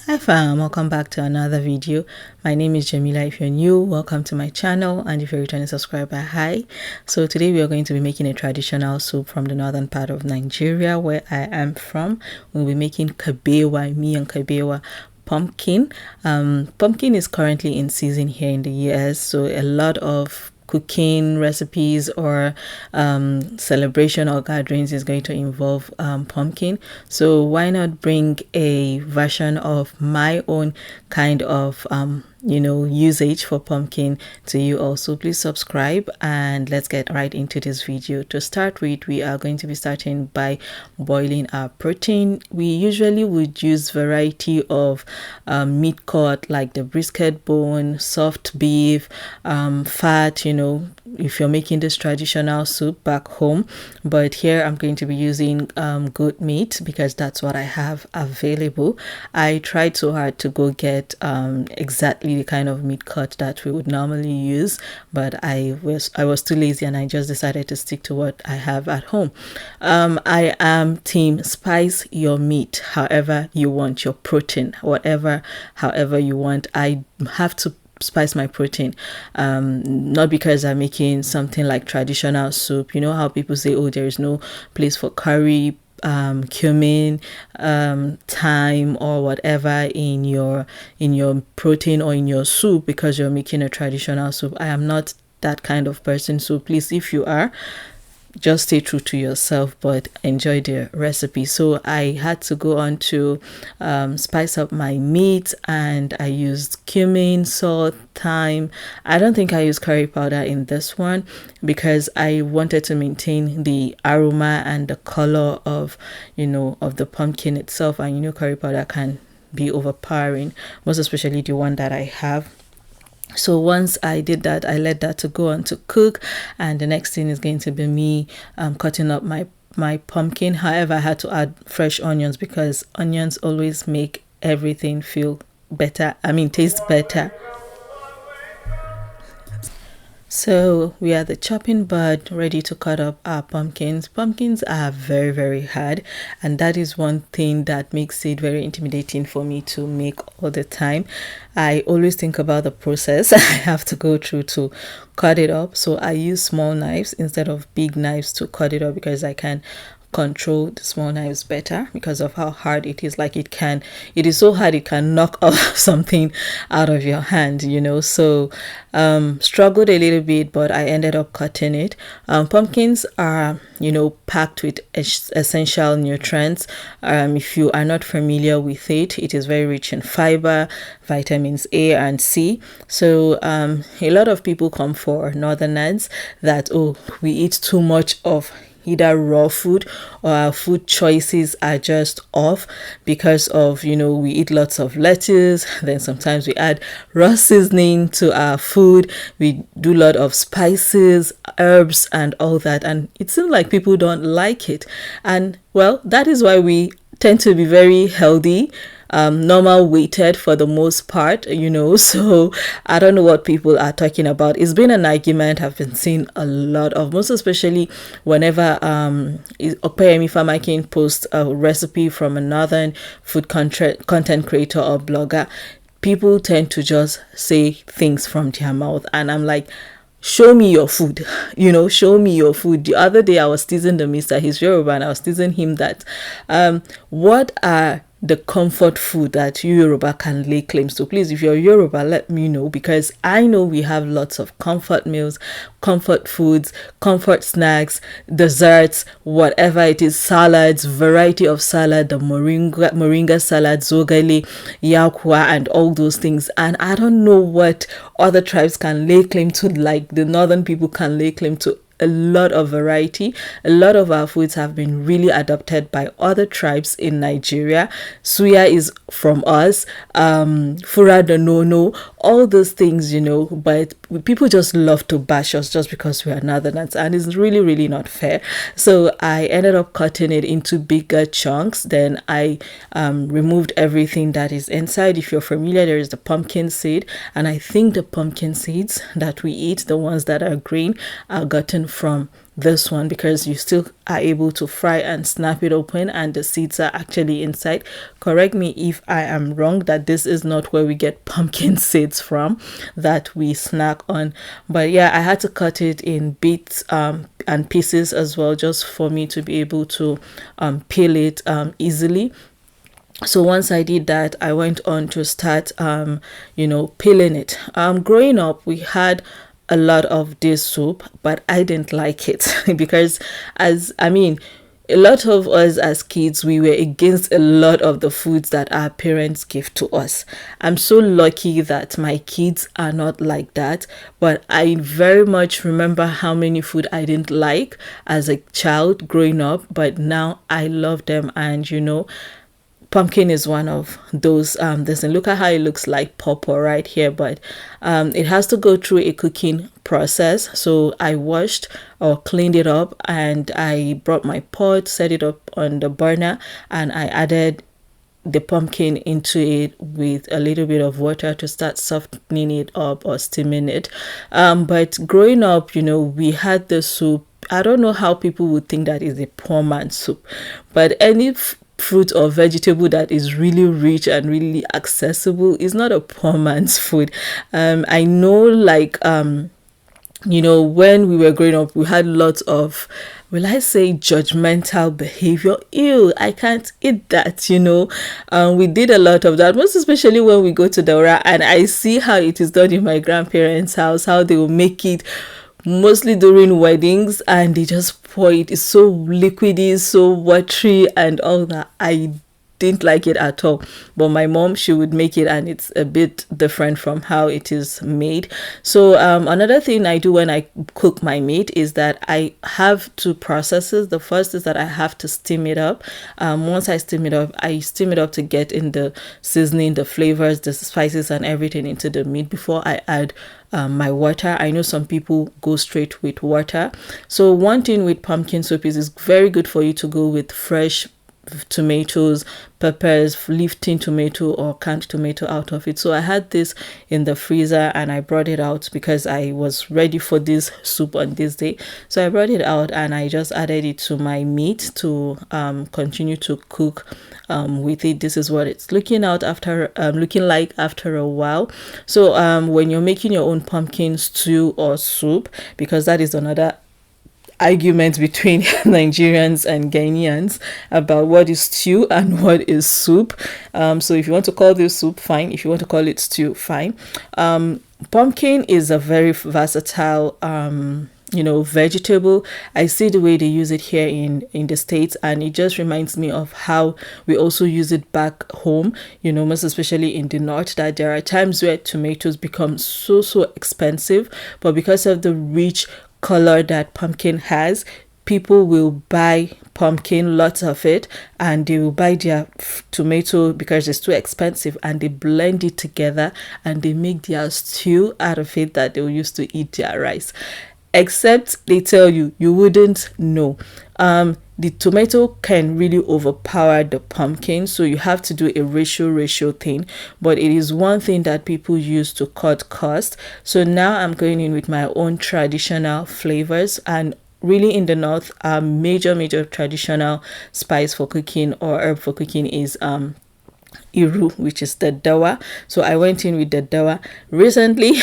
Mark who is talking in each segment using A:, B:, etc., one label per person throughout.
A: Hi fam, welcome back to another video. My name is Jamila. If you're new, welcome to my channel, and if you're a returning subscriber, hi. So today we are going to be making a traditional soup from the northern part of Nigeria where I am from. We'll be making kabewa, and kabewa pumpkin. Pumpkin is currently in season here in the US, so a lot of cooking recipes or celebration or gatherings is going to involve pumpkin. So why not bring a version of my own kind of usage for pumpkin to you also. Please subscribe and let's get right into this video. To start with, we are going to be starting by boiling our protein. We usually would use variety of meat cut like the brisket bone, soft beef, fat, if you're making this traditional soup back home. But here I'm going to be using goat meat because that's what I have available. I tried so hard to go get exactly the kind of meat cut that we would normally use, but I was too lazy and I just decided to stick to what I have at home. I am team spice your meat however you want, your protein, however you want. I have to spice my protein, not because I'm making something like traditional soup. You know how people say, oh, there is no place for curry, cumin, thyme or whatever in your protein or in your soup because you're making a traditional soup. I am not that kind of person, so please, if you are, just stay true to yourself but enjoy the recipe. So I had to go on to spice up my meat, and I used cumin, salt, thyme. I don't think I used curry powder in this one because I wanted to maintain the aroma and the color of the pumpkin itself, and curry powder can be overpowering, most especially the one that I have. So once I did that, I let that to go on to cook, and the next thing is going to be me cutting up my pumpkin. However, I had to add fresh onions because onions always make everything feel better. Taste better. So we are the chopping board ready to cut up our pumpkins. Pumpkins are very, very hard, and that is one thing that makes it very intimidating for me to make all the time. I always think about the process I have to go through to cut it up, so I use small knives instead of big knives to cut it up because I can control the small knives better because of how hard it is. It is so hard it can knock off something out of your hand, so struggled a little bit, but I ended up cutting it. Pumpkins are packed with essential nutrients. If you are not familiar with it, it is very rich in fiber, vitamins A and C. So a lot of people come for northerners that, oh, we eat too much of either raw food or our food choices are just off because of we eat lots of lettuce, then sometimes we add raw seasoning to our food, we do a lot of spices, herbs and all that, and it seems like people don't like it. And well, that is why we tend to be very healthy, normal weighted for the most part, so I don't know what people are talking about. It's been an argument I've been seeing a lot of, most especially whenever Opeyemi Famakin posts a recipe from a northern food content creator or blogger. People tend to just say things from their mouth, and I'm like, show me your food, show me your food. The other day I was teasing the mister, he's Yoruba, and I was teasing him that what are the comfort food that Yoruba can lay claims to? Please, if you're Yoruba, let me know, because I know we have lots of comfort meals, comfort foods, comfort snacks, desserts, whatever it is, salads, variety of salad, the moringa salad, zogale, yakwa, and all those things. And I don't know what other tribes can lay claim to, like the northern people can lay claim to. A lot of variety. A lot of our foods have been really adopted by other tribes in Nigeria. Suya is from us, fura the no, all those things, but people just love to bash us just because we are northerners, and it's really, really not fair. So I ended up cutting it into bigger chunks. Then I removed everything that is inside. If you're familiar, there is the pumpkin seed, and I think the pumpkin seeds that we eat, the ones that are green, are gotten from this one, because you still are able to fry and snap it open and the seeds are actually inside. Correct me if I am wrong, that this is not where we get pumpkin seeds from that we snack on. But yeah, I had to cut it in bits and pieces as well, just for me to be able to peel it easily. So once I did that, I went on to start peeling it. Growing up, we had a lot of this soup, but I didn't like it because a lot of us as kids, we were against a lot of the foods that our parents give to us. I'm so lucky that my kids are not like that, but I very much remember how many food I didn't like as a child growing up, but now I love them. And pumpkin is one of those. Look at how it looks like purple right here, but it has to go through a cooking process. So I washed or cleaned it up, and I brought my pot, set it up on the burner, and I added the pumpkin into it with a little bit of water to start softening it up or steaming it. But growing up, we had the soup. I don't know how people would think that is a poor man's soup, but any fruit or vegetable that is really rich and really accessible is not a poor man's food. I know, when we were growing up, we had lots of, will I say, judgmental behavior. Ew, I can't eat that. We did a lot of that, most especially when we go to Daura, and I see how it is done in my grandparents' house, how they will make it mostly during weddings, and they just pour it. It's so liquidy, so watery and all that. I didn't like it at all. But my mom, she would make it, and it's a bit different from how it is made. So another thing I do when I cook my meat is that I have two processes. The first is that I have to steam it up. Once I steam it up to get in the seasoning, the flavors, the spices and everything into the meat before I add my water. I know some people go straight with water. So one thing with pumpkin soup is it's very good for you to go with fresh tomatoes, peppers, leaf tin tomato or canned tomato out of it. So I had this in the freezer and I brought it out because I was ready for this soup on this day. So I brought it out and I just added it to my meat to continue to cook with it. This is what it's looking like after a while. So when you're making your own pumpkin stew or soup, because that is another argument between Nigerians and Ghanaians about what is stew and what is soup. So if you want to call this soup, fine. If you want to call it stew, fine. Pumpkin is a very versatile vegetable. I see the way they use it here in the States, and it just reminds me of how we also use it back home, most especially in the north, that there are times where tomatoes become so expensive, but because of the rich color that pumpkin has, people will buy pumpkin, lots of it, and they will buy their tomato because it's too expensive, and they blend it together and they make their stew out of it that they will use to eat their rice. Except they tell you wouldn't know. The tomato can really overpower the pumpkin, so you have to do a ratio thing, but it is one thing that people use to cut cost. So now I'm going in with my own traditional flavors, and really in the north, major traditional spice for cooking or herb for cooking is iru, which is the dawa. So I went in with the dawa recently.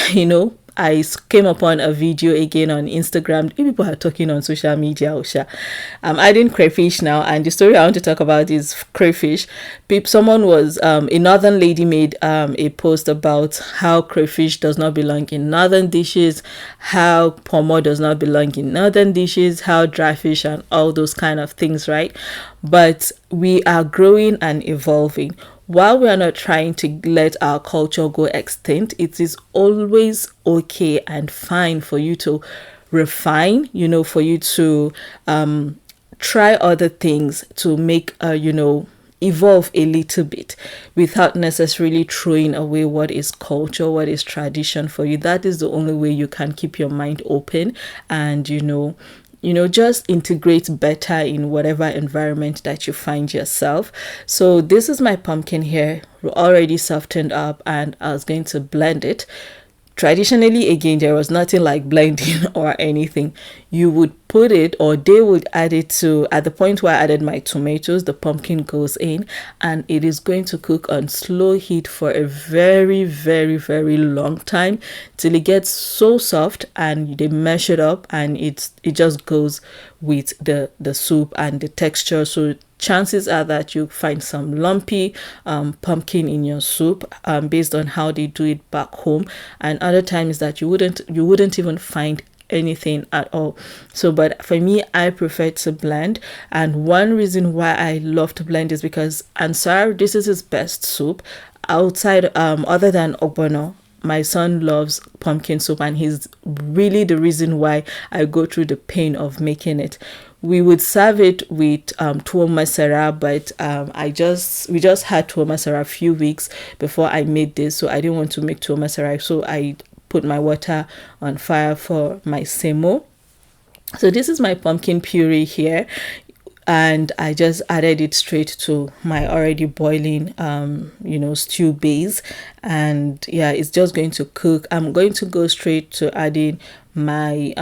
A: I came upon a video again on Instagram. People are talking on social media. I'm adding crayfish now, and the story I want to talk about is crayfish. Someone was a northern lady made a post about how crayfish does not belong in northern dishes, how pomo does not belong in northern dishes, how dry fish and all those kind of things, right? But we are growing and evolving. While we are not trying to let our culture go extinct, it is always okay and fine for you to refine, for you to try other things to make, evolve a little bit without necessarily throwing away what is culture, what is tradition for you. That is the only way you can keep your mind open and, just integrate better in whatever environment that you find yourself. So this is my pumpkin here, already softened up, and I was going to blend it. Traditionally, again, there was nothing like blending or anything. you would put it, or they would add it to, at the point where I added my tomatoes, the pumpkin goes in and it is going to cook on slow heat for a very, very, very long time till it gets so soft, and they mash it up and it just goes with the soup and the texture. So chances are that you find some lumpy pumpkin in your soup, based on how they do it back home, and other times that you wouldn't even find anything at all. So but for me, I prefer to blend, and one reason why I love to blend is because Ansar, this is his best soup outside, other than ogbono. My son loves pumpkin soup, and he's really the reason why I go through the pain of making it. We would serve it with tuwo masara, but we just had tuwo masara a few weeks before I made this, so I didn't want to make tuwo masara, so I put my water on fire for my semo. So this is my pumpkin puree here, and I just added it straight to my already boiling stew base, and yeah, it's just going to cook. I'm going to go straight to adding my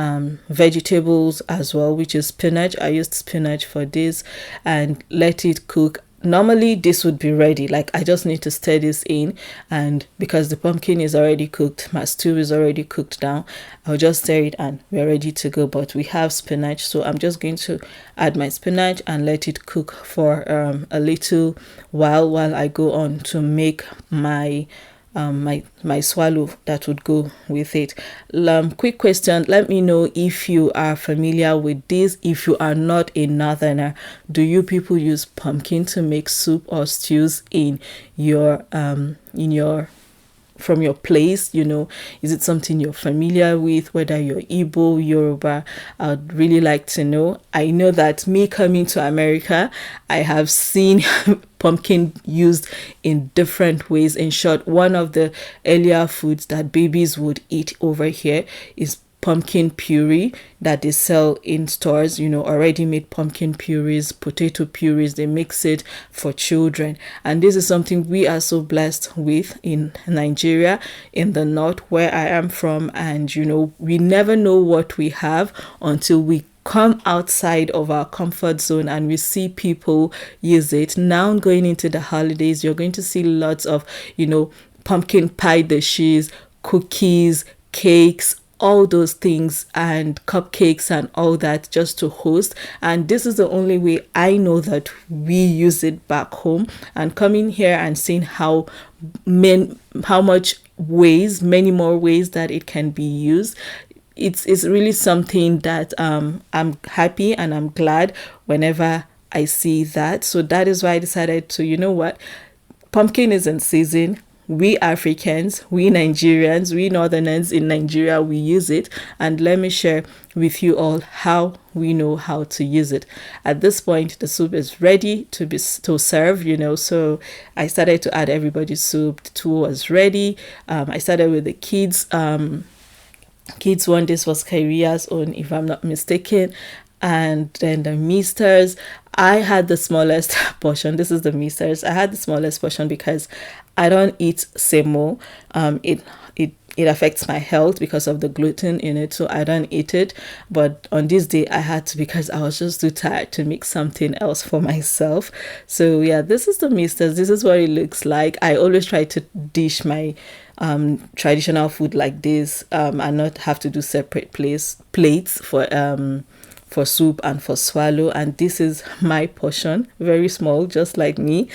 A: vegetables as well, which is spinach. I used spinach for this, and let it cook. Normally this would be ready, like I just need to stir this in, and because the pumpkin is already cooked, my stew is already cooked down, I'll just stir it and we're ready to go. But we have spinach, so I'm just going to add my spinach and let it cook for a little while I go on to make my my swallow that would go with it. Quick question, let me know if you are familiar with this. If you are not a northerner, do you people use pumpkin to make soup or stews in your from your place? Is it something you're familiar with, whether you're Igbo, Yoruba? I'd really like to know. I know that me coming to America, I have seen pumpkin used in different ways. In short, one of the earlier foods that babies would eat over here is pumpkin puree that they sell in stores, already made pumpkin purees, potato purees. They mix it for children, and this is something we are so blessed with in Nigeria, in the north where I am from. And we never know what we have until we come outside of our comfort zone and we see people use it. Now going into the holidays, you're going to see lots of pumpkin pie dishes, cookies, cakes, all those things, and cupcakes and all that, just to host. And this is the only way I know that we use it back home. And coming here and seeing how many more ways that it can be used, it's really something that I'm happy and I'm glad whenever I see that. So that is why I decided to, pumpkin is in season. We Africans, we Nigerians, we Northerners in Nigeria, we use it, and let me share with you all how we know how to use it. At this point, the soup is ready to serve, so I started to add everybody's soup. The tuwo was ready. I started with the kids. Kids one, this was Kairia's own, if I'm not mistaken. And then the misters, I had the smallest portion. This is the misters. I had the smallest portion because I don't eat semo. It affects my health because of the gluten in it, so I don't eat it. But on this day I had to, because I was just too tired to make something else for myself. So yeah, this is the misters. This is what it looks like. I always try to dish my traditional food like this, and not have to do separate plates for soup and for swallow. And this is my portion, very small, just like me.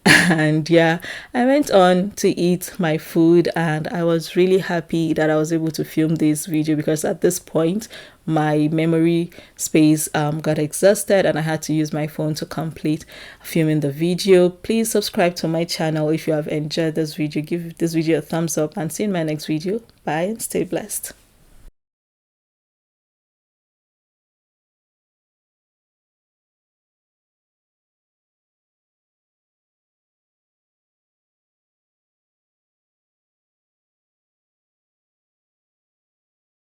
A: And yeah, I went on to eat my food, and I was really happy that I was able to film this video, because at this point my memory space got exhausted and I had to use my phone to complete filming the video. Please subscribe to my channel if you have enjoyed this video. Give this video a thumbs up, and see you in my next video. Bye and stay blessed.